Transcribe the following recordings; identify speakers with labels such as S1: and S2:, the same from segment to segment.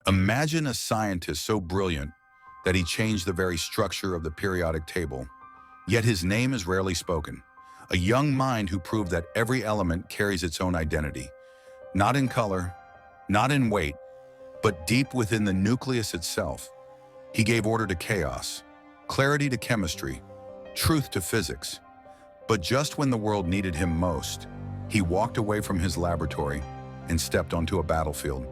S1: Imagine a scientist so brilliant that he changed the very structure of the periodic table, yet his name is rarely spoken. A young mind who proved that every element carries its own identity, not in color, not in weight, but deep within the nucleus itself. He gave order to chaos, clarity to chemistry, truth to physics. But just when the world needed him most, he walked away from his laboratory and stepped onto a battlefield.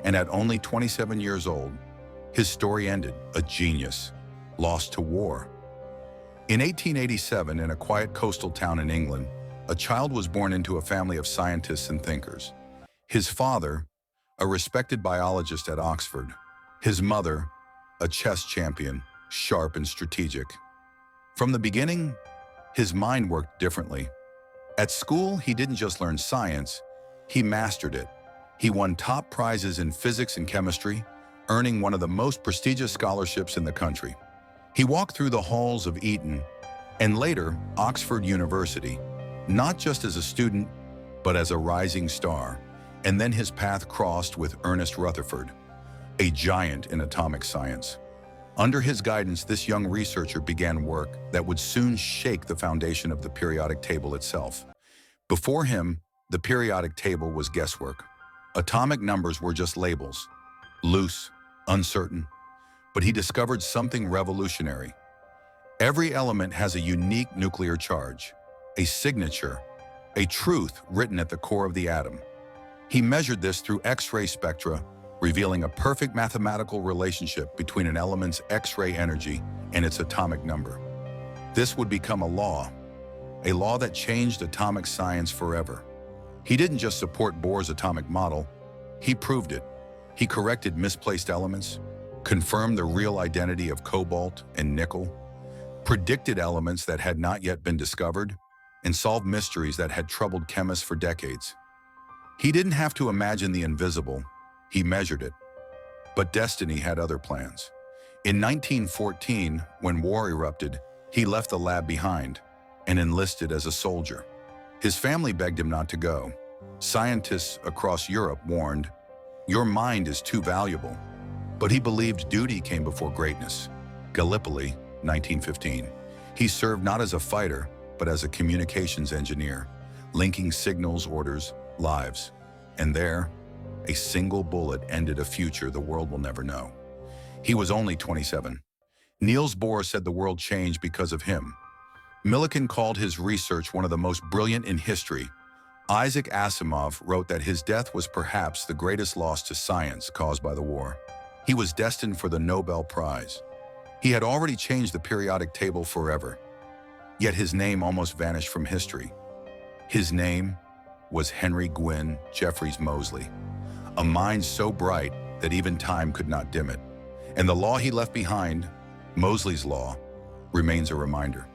S1: And at only 27 years old, his story ended, a genius, lost to war. In 1887, in a quiet coastal town in England, a child was born into a family of scientists and thinkers. His father, a respected biologist at Oxford. His mother, a chess champion, sharp and strategic. From the beginning, his mind worked differently. At school, he didn't just learn science, he mastered it. He won top prizes in physics and chemistry, earning one of the most prestigious scholarships in the country. He walked through the halls of Eton and later Oxford University, not just as a student, but as a rising star. And then his path crossed with Ernest Rutherford, a giant in atomic science. Under his guidance, this young researcher began work that would soon shake the foundation of the periodic table itself. Before him, the periodic table was guesswork. Atomic numbers were just labels, loose, uncertain. But he discovered something revolutionary. Every element has a unique nuclear charge, a signature, a truth written at the core of the atom. He measured this through X-ray spectra, revealing a perfect mathematical relationship between an element's X-ray energy and its atomic number. This would become a law that changed atomic science forever. He didn't just support Bohr's atomic model, he proved it. He corrected misplaced elements, confirmed the real identity of cobalt and nickel, predicted elements that had not yet been discovered, and solved mysteries that had troubled chemists for decades. He didn't have to imagine the invisible, he measured it. But destiny had other plans. In 1914, when war erupted, he left the lab behind and enlisted as a soldier. His family begged him not to go. Scientists across Europe warned, "Your mind is too valuable." But he believed duty came before greatness. Gallipoli, 1915. He served not as a fighter, but as a communications engineer, linking signals, orders, lives. And there, a single bullet ended a future the world will never know. He was only 27. Niels Bohr said the world changed because of him. Millikan called his research one of the most brilliant in history. Isaac Asimov wrote that his death was perhaps the greatest loss to science caused by the war. He was destined for the Nobel Prize. He had already changed the periodic table forever. Yet his name almost vanished from history. His name was Henry Gwynn Jeffreys Moseley, a mind so bright that even time could not dim it. And the law he left behind, Moseley's law, remains a reminder.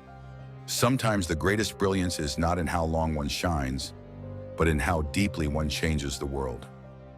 S1: Sometimes the greatest brilliance is not in how long one shines, but in how deeply one changes the world.